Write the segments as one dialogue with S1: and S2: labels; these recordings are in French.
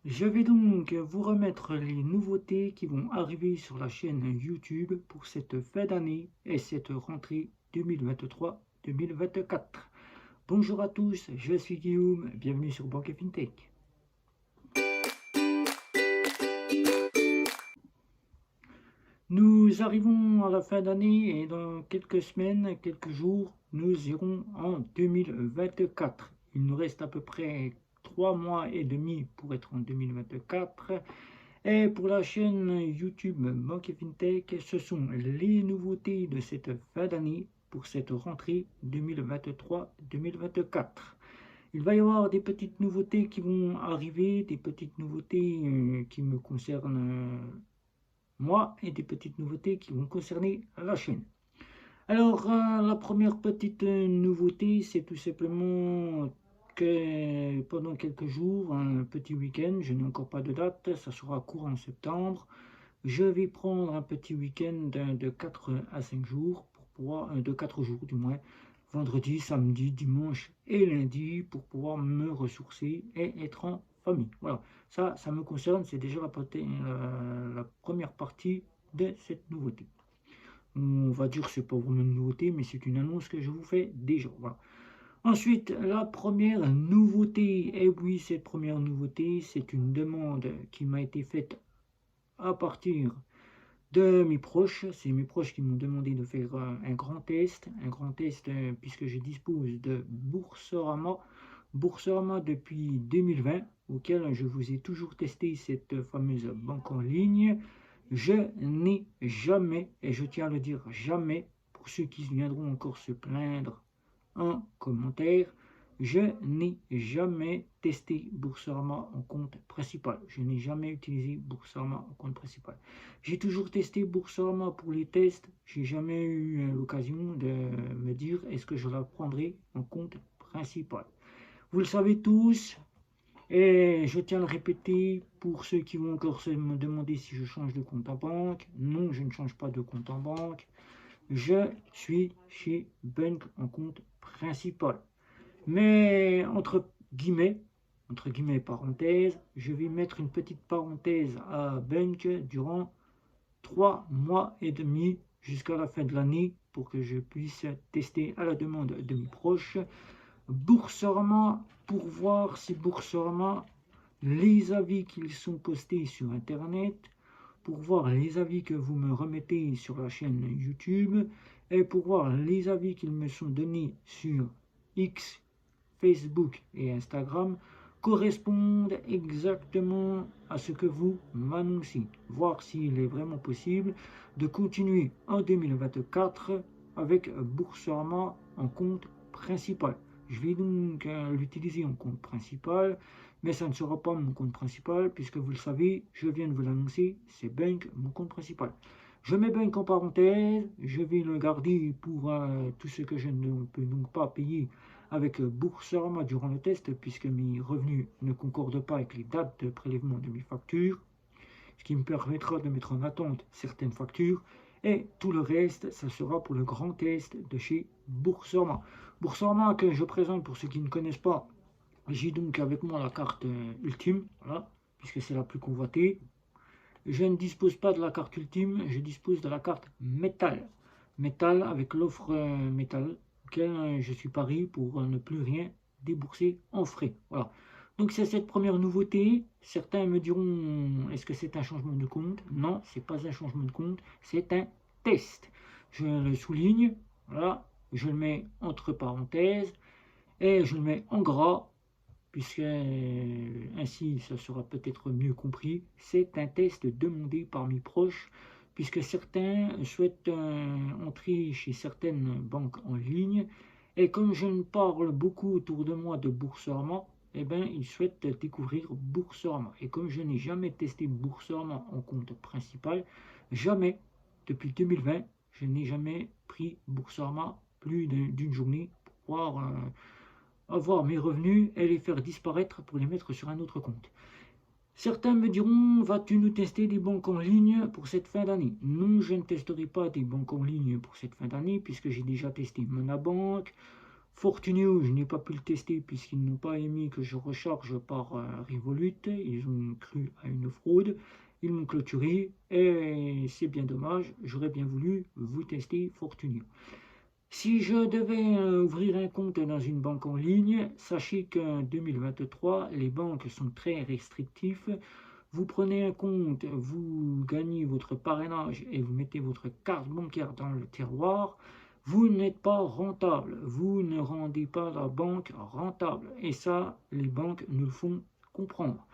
S1: Je vais donc vous remettre les nouveautés qui vont arriver sur la chaîne YouTube pour cette fin d'année et cette rentrée 2023-2024. Bonjour à tous, je suis Guillaume, bienvenue sur Banque et FinTech. Nous arrivons à la fin d'année et dans quelques semaines, quelques jours, nous irons en 2024. Il nous reste à peu près 3 mois et demi pour être en 2024. Et pour la chaîne YouTube Banque et FinTech, ce sont les nouveautés de cette fin d'année pour cette rentrée 2023-2024. Il va y avoir des petites nouveautés qui vont arriver, des petites nouveautés qui me concernent moi et des petites nouveautés qui vont concerner la chaîne. Alors, la première petite nouveauté, c'est tout simplement que pendant quelques jours, un petit week-end, je n'ai encore pas de date, ça sera courant septembre, je vais prendre un petit week-end de 4 à 5 jours, pour pouvoir, de 4 jours du moins, vendredi, samedi, dimanche et lundi, pour pouvoir me ressourcer et être en famille. Voilà, ça me concerne, c'est déjà la première partie de cette nouveauté. On va dire que c'est pas vraiment une nouveauté, mais c'est une annonce que je vous fais déjà. Voilà. Ensuite, la première nouveauté, et oui, cette première nouveauté, c'est une demande qui m'a été faite à partir de mes proches. C'est mes proches qui m'ont demandé de faire un grand test puisque je dispose de Boursorama, Boursorama depuis 2020, auquel je vous ai toujours testé cette fameuse banque en ligne. Je n'ai jamais, et je tiens à le dire jamais, pour ceux qui viendront encore se plaindre en commentaire, je n'ai jamais testé Boursorama en compte principal. Je n'ai jamais utilisé Boursorama en compte principal. J'ai toujours testé Boursorama pour les tests. J'ai jamais eu l'occasion de me dire est-ce que je la prendrai en compte principal. Vous le savez tous, et je tiens à le répéter pour ceux qui vont encore se me demander si je change de compte en banque. Non, je ne change pas de compte en banque. Je suis chez Bank en compte principal. Mais entre guillemets parenthèse, je vais mettre une petite parenthèse à Bank durant 3 mois et demi jusqu'à la fin de l'année pour que je puisse tester à la demande de mes proches Boursorama pour voir si Boursorama, les avis qu'ils sont postés sur Internet, pour voir les avis que vous me remettez sur la chaîne YouTube et pour voir les avis qu'ils me sont donnés sur X, Facebook et Instagram correspondent exactement à ce que vous m'annoncez. Voir s'il est vraiment possible de continuer en 2024 avec Boursorama en compte principal. Je vais donc l'utiliser en compte principal, mais ça ne sera pas mon compte principal, puisque vous le savez, je viens de vous l'annoncer, c'est Bank, mon compte principal. Je mets Bank en parenthèse, je vais le garder pour tout ce que je ne peux donc pas payer avec Boursorama durant le test, puisque mes revenus ne concordent pas avec les dates de prélèvement de mes factures, ce qui me permettra de mettre en attente certaines factures. Et tout le reste, ça sera pour le grand test de chez Boursorama. Boursorama que je présente pour ceux qui ne connaissent pas, j'ai donc avec moi la carte ultime, voilà, puisque c'est la plus convoitée. Je ne dispose pas de la carte ultime, je dispose de la carte métal. Métal avec l'offre métal, auquel je suis pari pour ne plus rien débourser en frais. Voilà. Donc c'est cette première nouveauté. Certains me diront, est-ce que c'est un changement de compte? Non, c'est pas un changement de compte, c'est un test. Je le souligne, voilà, je le mets entre parenthèses et je le mets en gras puisque ainsi ça sera peut-être mieux compris, c'est un test demandé par mes proches, puisque certains souhaitent entrer chez certaines banques en ligne, et comme je ne parle beaucoup autour de moi de Boursorama, eh bien, ils souhaitent découvrir Boursorama. Et comme je n'ai jamais testé Boursorama en compte principal, jamais, depuis 2020, je n'ai jamais pris Boursorama plus d'une journée pour voir avoir mes revenus et les faire disparaître pour les mettre sur un autre compte. Certains me diront, vas-tu nous tester des banques en ligne pour cette fin d'année? Non, je ne testerai pas des banques en ligne pour cette fin d'année puisque j'ai déjà testé Monabank, Fortunio, je n'ai pas pu le tester puisqu'ils n'ont pas émis que je recharge par Revolut. Ils ont cru à une fraude. Ils m'ont clôturé et c'est bien dommage. J'aurais bien voulu vous tester Fortunio. Si je devais ouvrir un compte dans une banque en ligne, sachez qu'en 2023, les banques sont très restrictives. Vous prenez un compte, vous gagnez votre parrainage et vous mettez votre carte bancaire dans le tiroir. Vous n'êtes pas rentable. Vous ne rendez pas la banque rentable. Et ça, les banques nous le font comprendre.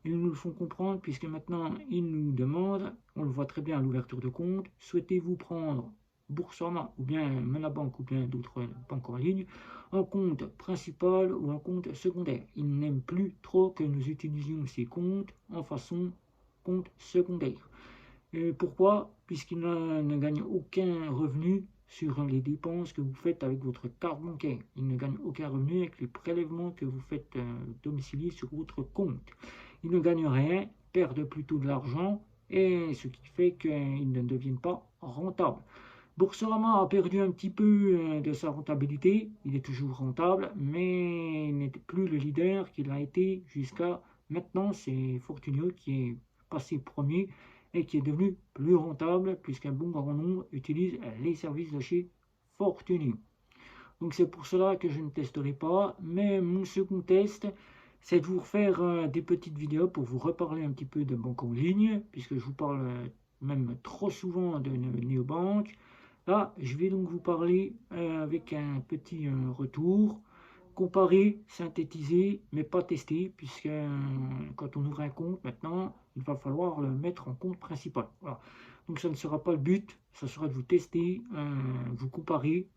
S1: Ils nous le font comprendre puisque maintenant, ils nous demandent, on le voit très bien à l'ouverture de compte, souhaitez-vous prendre Boursorama ou bien Monabank ou bien d'autres banques en ligne en compte principal ou en compte secondaire. Ils n'aiment plus trop que nous utilisions ces comptes en façon compte secondaire. Pourquoi? Puisqu'ils ne gagnent aucun revenu sur les dépenses que vous faites avec votre carte bancaire. Ils ne gagnent aucun revenu avec les prélèvements que vous faites domicilier sur votre compte. Ils ne gagnent rien, perdent plutôt de l'argent, et ce qui fait qu'ils ne deviennent pas rentables. Boursorama a perdu un petit peu de sa rentabilité, il est toujours rentable, mais il n'est plus le leader qu'il a été jusqu'à maintenant. C'est Fortunio qui est passé premier et qui est devenu plus rentable puisqu'un bon grand nombre utilise les services de chez Fortunio. Donc c'est pour cela que je ne testerai pas, mais mon second test, c'est de vous refaire des petites vidéos pour vous reparler un petit peu de banque en ligne, puisque je vous parle même trop souvent de néobanque. Là, je vais donc vous parler avec un petit retour, comparer, synthétiser, mais pas tester, puisque quand on ouvre un compte maintenant, il va falloir le mettre en compte principal. Voilà. Donc ça ne sera pas le but, ça sera de vous tester, vous comparer,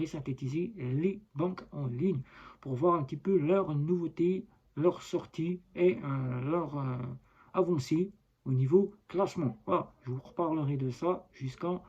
S1: synthétiser les banques en ligne pour voir un petit peu leurs nouveautés, leurs sorties et leurs avancées au niveau classement. Voilà, je vous reparlerai de ça jusqu'en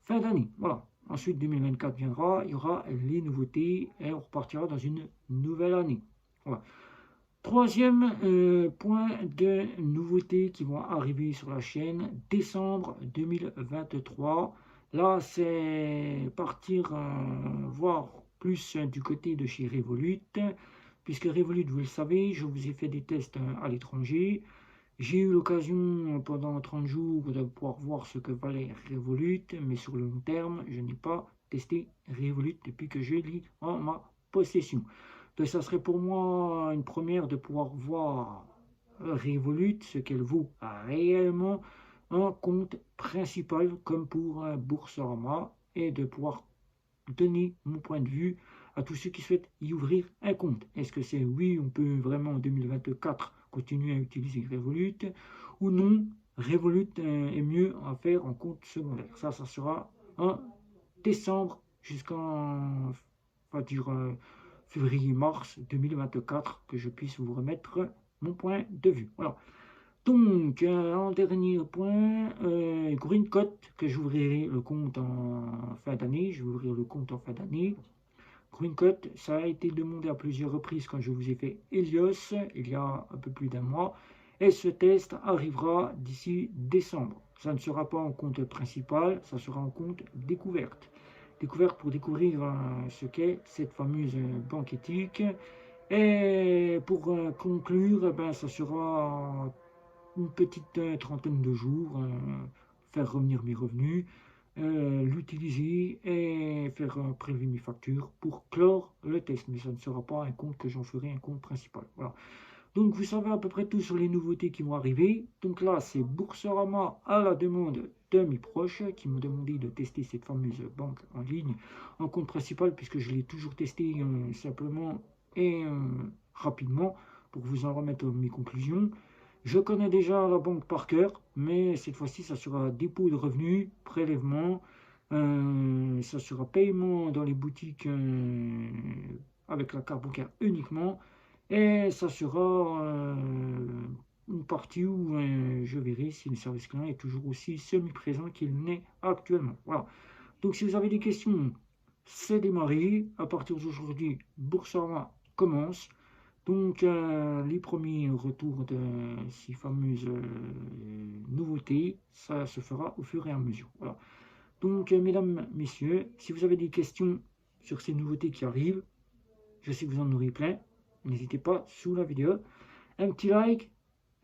S1: fin d'année. Voilà. Ensuite, 2024 viendra, il y aura les nouveautés et on repartira dans une nouvelle année. Voilà. Troisième point de nouveautés qui vont arriver sur la chaîne, décembre 2023. Là, c'est partir voir plus du côté de chez Revolut, puisque Revolut, vous le savez, je vous ai fait des tests à l'étranger. J'ai eu l'occasion pendant 30 jours de pouvoir voir ce que valait Revolut, mais sur le long terme, je n'ai pas testé Revolut depuis que je l'ai en ma possession. Donc ça serait pour moi une première de pouvoir voir Revolut, ce qu'elle vaut réellement en compte principal comme pour Boursorama, et de pouvoir donner mon point de vue à tous ceux qui souhaitent y ouvrir un compte. Est-ce que c'est oui, on peut vraiment en 2024 continuer à utiliser Revolut, ou non, Revolut est mieux à faire en compte secondaire. Ça sera en décembre jusqu'en février-mars 2024 que je puisse vous remettre mon point de vue. Voilà. Donc, en dernier point, Greencoat, que j'ouvrirai le compte en fin d'année. Je vais ouvrir le compte en fin d'année. Greencoat, ça a été demandé à plusieurs reprises quand je vous ai fait Helios, il y a un peu plus d'un mois. Et ce test arrivera d'ici décembre. Ça ne sera pas en compte principal, ça sera en compte découverte. Découverte pour découvrir ce qu'est cette fameuse banque éthique. Et pour conclure, ben, ça sera une petite trentaine de jours, faire revenir mes revenus, l'utiliser et faire prélever mes factures pour clore le test. Mais ça ne sera pas un compte que j'en ferai un compte principal. Voilà. Donc vous savez à peu près tout sur les nouveautés qui vont arriver. Donc là, c'est Boursorama à la demande de mes proches qui m'ont demandé de tester cette fameuse banque en ligne en compte principal, puisque je l'ai toujours testé simplement et rapidement pour vous en remettre mes conclusions. Je connais déjà la banque par cœur, mais cette fois-ci, ça sera dépôt de revenus, prélèvement, ça sera paiement dans les boutiques avec la carte bancaire uniquement, et ça sera une partie où je verrai si le service client est toujours aussi semi-présent qu'il n'est actuellement. Voilà. Donc si vous avez des questions, c'est démarré. À partir d'aujourd'hui, Boursorama commence. Donc, les premiers retours de ces fameuses nouveautés, ça se fera au fur et à mesure. Voilà. Donc, mesdames, messieurs, si vous avez des questions, sur ces nouveautés qui arrivent. Je sais que vous en aurez plein. N'hésitez pas sous la vidéo. Un petit like,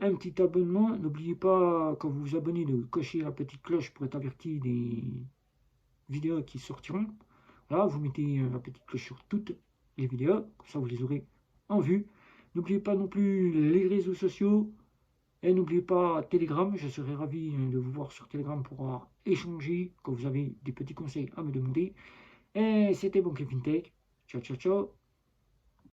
S1: un petit abonnement. N'oubliez pas, quand vous vous abonnez, de cocher la petite cloche pour être averti des vidéos qui sortiront. Voilà, vous mettez la petite cloche sur toutes les vidéos, comme ça vous les aurez en vue. N'oubliez pas non plus les réseaux sociaux. Et n'oubliez pas Telegram, je serai ravi de vous voir sur Telegram pour échanger quand vous avez des petits conseils à me demander. Et c'était bon Kevin Tech. Ciao, ciao, ciao.